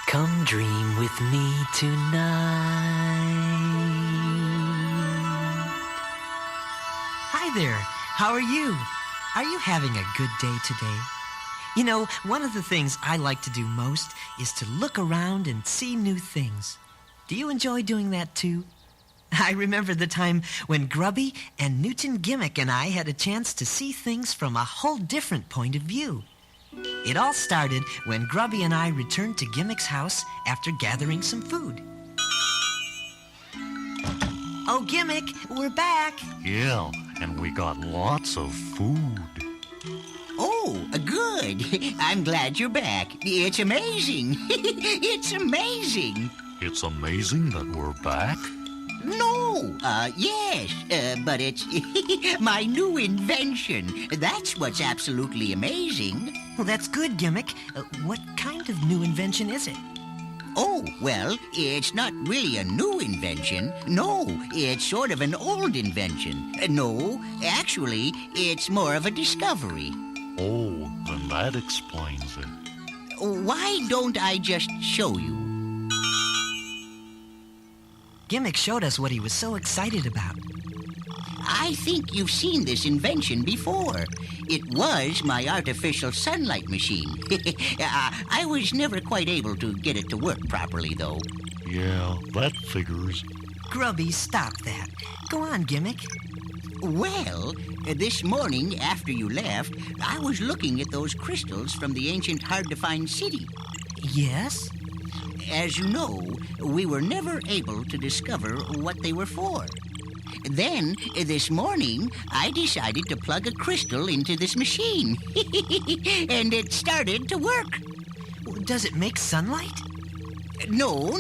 Come dream with me tonight. Hi there. How are you? Are you having a good day today? You know, one of the things I like to do most is to look around and see new things. Do you enjoy doing that too? I remember the time when Grubby and Newton Gimmick and I had a chance to see things from a whole different point of view. It all started when Grubby and I returned to Gimmick's house after gathering some food. Oh, Gimmick, we're back. Yeah, and we got lots of food. Oh, good. I'm glad you're back. It's amazing. It's amazing. It's amazing that we're back. No, yes, but it's my new invention. That's what's absolutely amazing. Well, that's good, Gimmick. What kind of new invention is it? Oh, well, it's not really a new invention. No, it's sort of an old invention. No, actually, it's more of a discovery. Oh, then that explains it. Why don't I just show you? Gimmick showed us what he was so excited about. I think you've seen this invention before. It was my artificial sunlight machine. I was never quite able to get it to work properly, though. Yeah, that figures. Grubby, stop that. Go on, Gimmick. Well, this morning after you left, I was looking at those crystals from the ancient hard-to-find city. Yes? As you know, we were never able to discover what they were for. Then, this morning, I decided to plug a crystal into this machine. And it started to work. Does it make sunlight? No.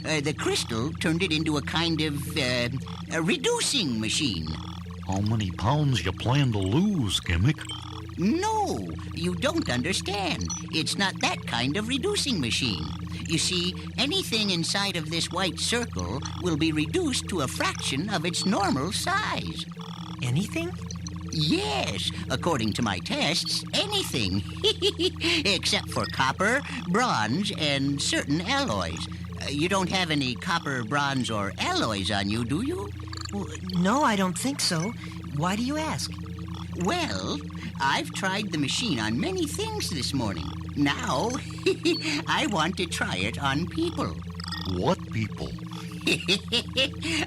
The crystal turned it into a kind of, a reducing machine. How many pounds you plan to lose, Gimmick? No, you don't understand. It's not that kind of reducing machine. You see, anything inside of this white circle will be reduced to a fraction of its normal size. Anything? Yes, according to my tests, anything. Except for copper, bronze, and certain alloys. You don't have any copper, bronze, or alloys on you, do you? Well, no, I don't think so. Why do you ask? Well, I've tried the machine on many things this morning. Now, I want to try it on people. What people?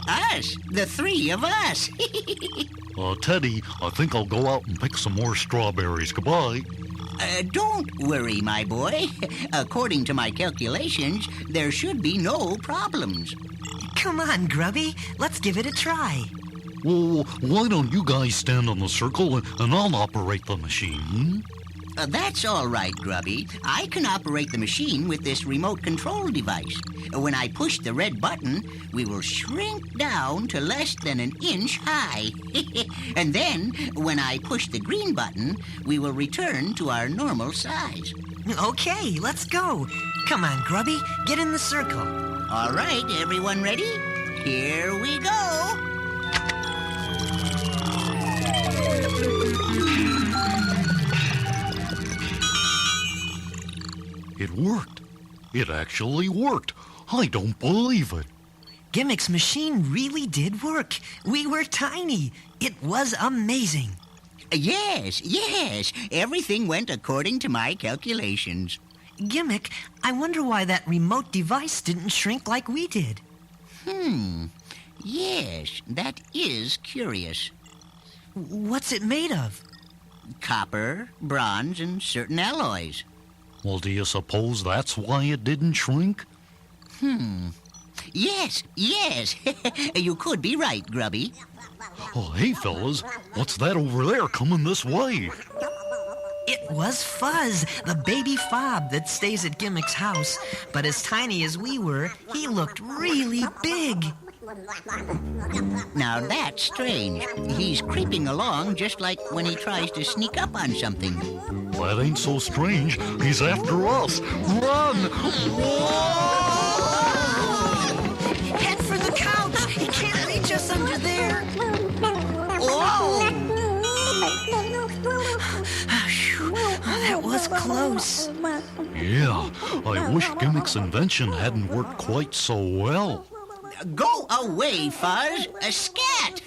Us, the three of us. Teddy, I think I'll go out and pick some more strawberries. Goodbye. Don't worry, my boy. According to my calculations, there should be no problems. Come on, Grubby. Let's give it a try. Well, why don't you guys stand on the circle and I'll operate the machine? That's all right, Grubby. I can operate the machine with this remote control device. When I push the red button, we will shrink down to less than an inch high. And then, when I push the green button, we will return to our normal size. Okay, let's go. Come on, Grubby. Get in the circle. All right, everyone ready? Here we go. It worked. It actually worked. I don't believe it. Gimmick's machine really did work. We were tiny. It was amazing. Yes. Everything went according to my calculations. Gimmick, I wonder why that remote device didn't shrink like we did. Yes, that is curious. What's it made of? Copper, bronze, and certain alloys. Well, do you suppose that's why it didn't shrink? Yes. You could be right, Grubby. Oh, hey, fellas, what's that over there coming this way? It was Fuzz, the baby fob that stays at Gimmick's house. But as tiny as we were, he looked really big. Now that's strange. He's creeping along just like when he tries to sneak up on something. That ain't so strange. He's after us. Run! Whoa! Head for the couch! He can't reach us under there! Whoa! Phew. Oh, That was close. Yeah, I wish Gimmick's invention hadn't worked quite so well. Go away, Fuzz. A scat.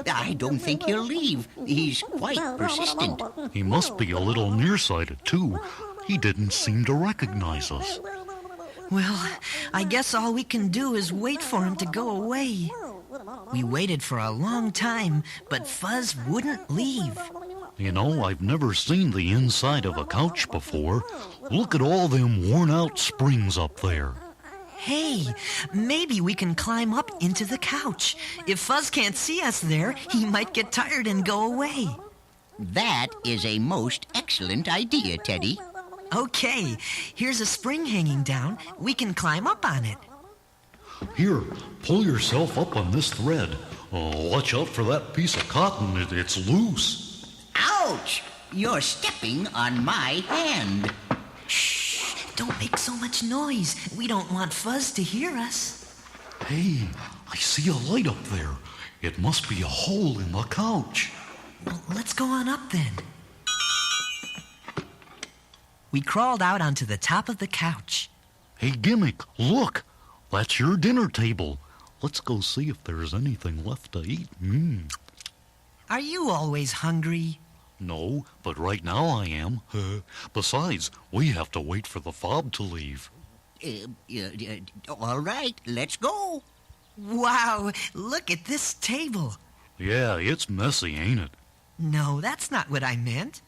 I don't think he'll leave. He's quite persistent. He must be a little nearsighted, too. He didn't seem to recognize us. Well, I guess all we can do is wait for him to go away. We waited for a long time, but Fuzz wouldn't leave. You know, I've never seen the inside of a couch before. Look at all them worn-out springs up there. Hey, maybe we can climb up into the couch. If Fuzz can't see us there, he might get tired and go away. That is a most excellent idea, Teddy. Okay, here's a spring hanging down. We can climb up on it. Here, pull yourself up on this thread. Watch out for that piece of cotton. It's loose. Ouch! You're stepping on my hand. Shh! Don't make so much noise. We don't want Fuzz to hear us. Hey, I see a light up there. It must be a hole in the couch. Well, let's go on up then. We crawled out onto the top of the couch. Hey, Gimmick, look. That's your dinner table. Let's go see if there's anything left to eat. Are you always hungry? No, but right now I am. Besides, we have to wait for the fob to leave. All right, let's go. Wow, look at this table. Yeah, it's messy, ain't it? No, that's not what I meant.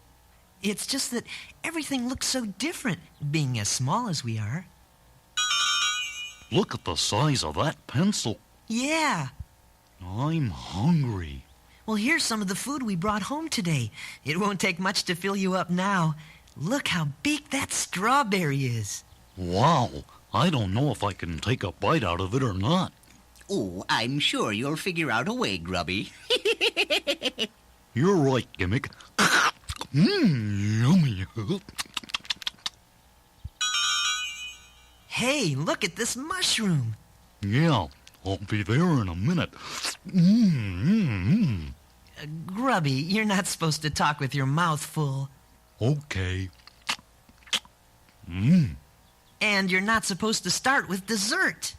It's just that everything looks so different, being as small as we are. Look at the size of that pencil. Yeah. I'm hungry. Well, here's some of the food we brought home today. It won't take much to fill you up now. Look how big that strawberry is. Wow, I don't know if I can take a bite out of it or not. Oh, I'm sure you'll figure out a way, Grubby. You're right, Gimmick. Yummy. Hey, look at this mushroom. Yeah, I'll be there in a minute. Grubby, you're not supposed to talk with your mouth full. Okay. And you're not supposed to start with dessert.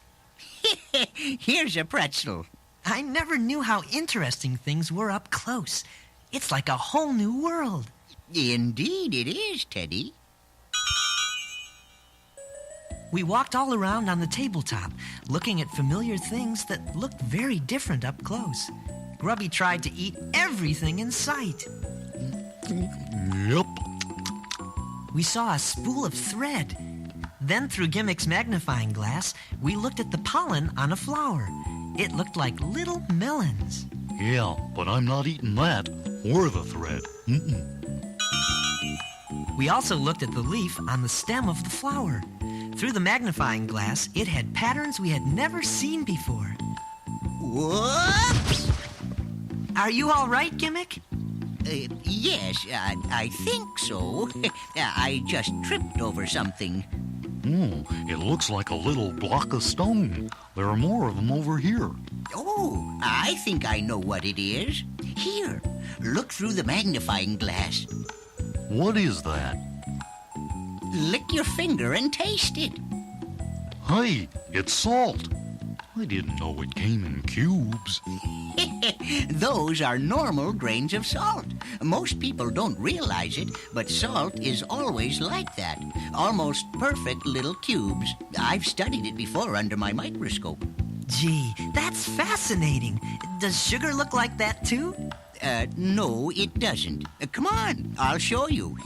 Here's a pretzel. I never knew how interesting things were up close. It's like a whole new world. Indeed it is, Teddy. We walked all around on the tabletop, looking at familiar things that looked very different up close. Grubby tried to eat everything in sight. Yep. We saw a spool of thread. Then through Gimmick's magnifying glass, we looked at the pollen on a flower. It looked like little melons. Yeah, but I'm not eating that or the thread. We also looked at the leaf on the stem of the flower. Through the magnifying glass, it had patterns we had never seen before. Whoops! Are you all right, Gimmick? Yes, I think so. I just tripped over something. It looks like a little block of stone. There are more of them over here. Oh, I think I know what it is. Here, look through the magnifying glass. What is that? Lick your finger and taste it. Hey, it's salt. I didn't know it came in cubes. Those are normal grains of salt. Most people don't realize it, but salt is always like that. Almost perfect little cubes. I've studied it before under my microscope. Gee, that's fascinating. Does sugar look like that too? No, it doesn't. Come on, I'll show you.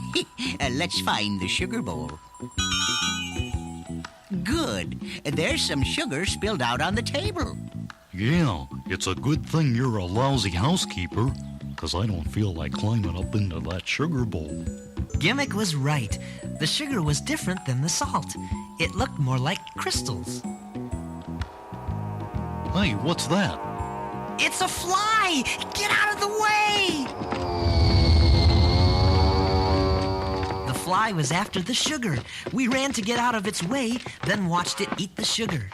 Let's find the sugar bowl. Good. There's some sugar spilled out on the table. Yeah, it's a good thing you're a lousy housekeeper, 'cause I don't feel like climbing up into that sugar bowl. Gimmick was right. The sugar was different than the salt. It looked more like crystals. Hey, what's that? It's a fly! Get out of the way! The fly was after the sugar. We ran to get out of its way, then watched it eat the sugar.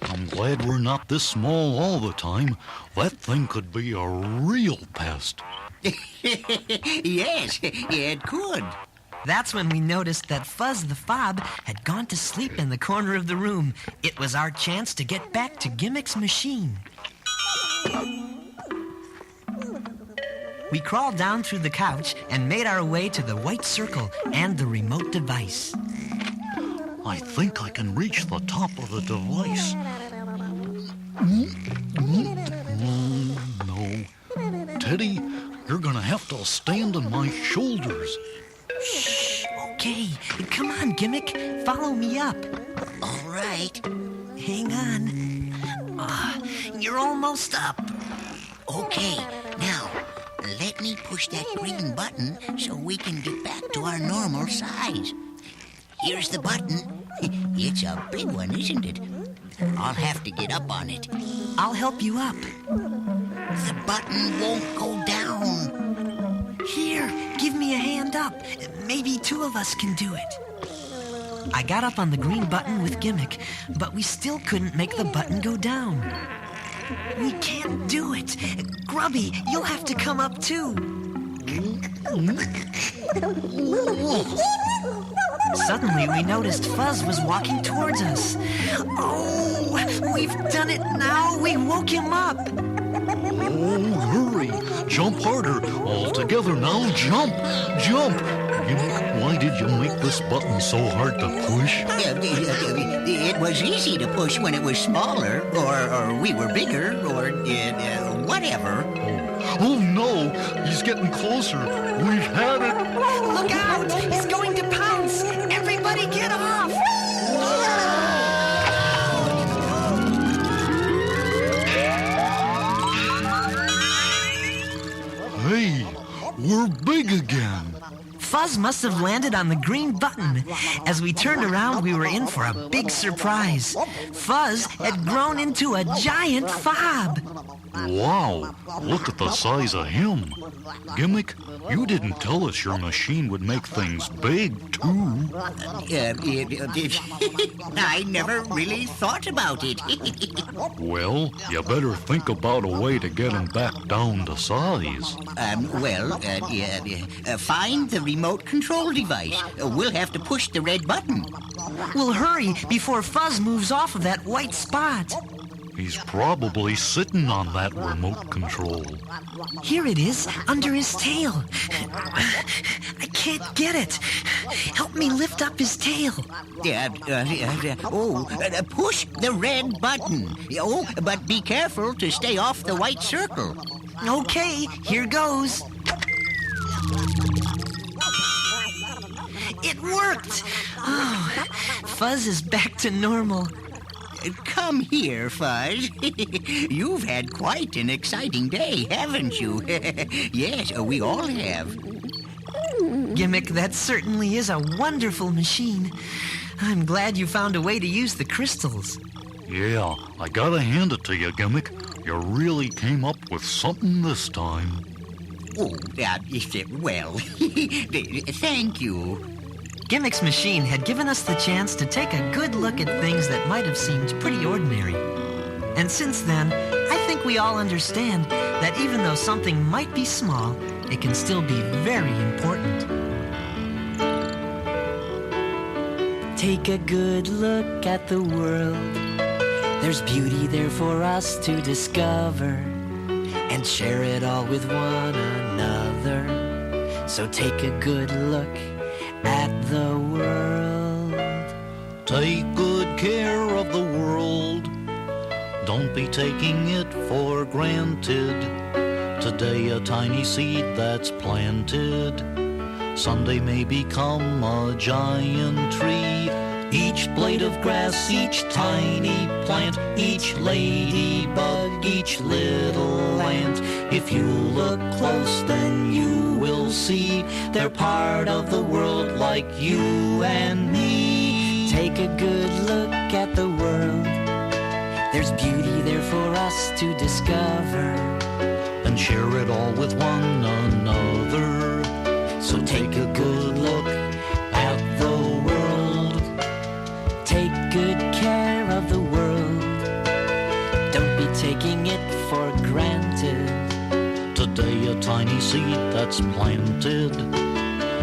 I'm glad we're not this small all the time. That thing could be a real pest. Yes, it could. That's when we noticed that Fuzz the Fob had gone to sleep in the corner of the room. It was our chance to get back to Gimmick's machine. We crawled down through the couch and made our way to the white circle and the remote device. I think I can reach the top of the device. No. Teddy, you're gonna have to stand on my shoulders. Shh, okay. Come on, Gimmick. Follow me up. All right. Hang on. You're almost up. Okay, now, let me push that green button so we can get back to our normal size. Here's the button. It's a big one, isn't it? I'll have to get up on it. I'll help you up. The button won't go down. Here, give me a hand up. Maybe two of us can do it. I got up on the green button with Gimmick, but we still couldn't make the button go down. We can't do it. Grubby, you'll have to come up too. Suddenly, we noticed Fuzz was walking towards us. Oh, we've done it now. We woke him up. Oh, hurry. Jump harder. All together now. Jump. Jump. Gimmick, why did you make this button so hard to push? It was easy to push when it was smaller, or we were bigger, or whatever. Oh, no. He's getting closer. We've had it. Look out! He's going to pounce! Everybody get off! Hey, we're big again. Fuzz must have landed on the green button. As we turned around, we were in for a big surprise. Fuzz had grown into a giant fob. Wow, look at the size of him. Gimmick, you didn't tell us your machine would make things big, too. I never really thought about it. Well, you better think about a way to get him back down to size. Find the remote control device. We'll have to push the red button. We'll hurry before Fuzz moves off of that white spot. He's probably sitting on that remote control. Here it is, under his tail. I can't get it. Help me lift up his tail. Push the red button. Oh, but be careful to stay off the white circle. Okay, here goes. It worked! Oh, Fuzz is back to normal. Come here, Fuzz. You've had quite an exciting day, haven't you? Yes, we all have. Gimmick, that certainly is a wonderful machine. I'm glad you found a way to use the crystals. Yeah, I gotta hand it to you, Gimmick. You really came up with something this time. Oh, well, thank you. Gimmick's machine had given us the chance to take a good look at things that might have seemed pretty ordinary. And since then, I think we all understand that even though something might be small, it can still be very important. Take a good look at the world. There's beauty there for us to discover and share it all with one another. So take a good look at the world. Take good care of the world. Don't be taking it for granted. Today a tiny seed that's planted someday may become a giant tree. Each blade of grass, each tiny plant, each ladybug, each little ant. If you look close, then you will see they're part of the world like you and me. Take a good look at the world. There's beauty there for us to discover and share it all with one another. So take a good look at the world. Take good care of the world. Don't be taking it for granted. Today a tiny seed that's planted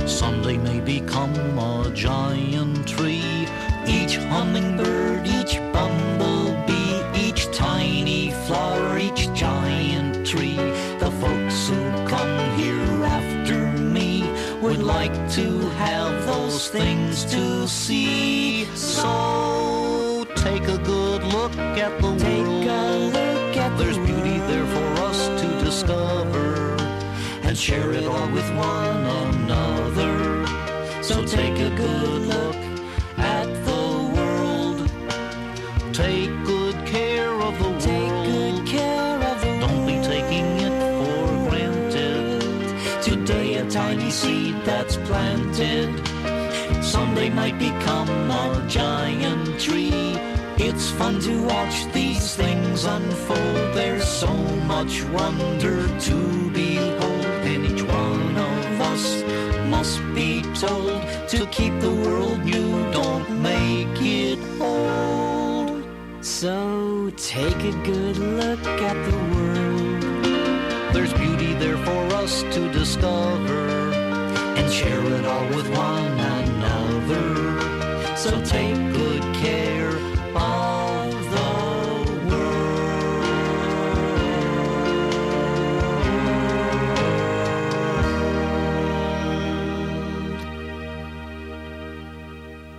Someday may become a giant tree. Each hummingbird, each bumblebee, each tiny flower, each giant tree. The folks who come here after me would like to have those things to see. So take a good look at the world. There's beauty there for us to discover and share it all with one another. So take a good look at the world. Take good care of the world. Don't be taking it for granted. Today a tiny seed that's planted someday might become a giant tree. It's fun to watch these things unfold. There's so much wonder to behold, and each one of us must be told to keep the world new, don't make it old. So take a good look at the world. There's beauty there for us to discover and share it all with one another. So take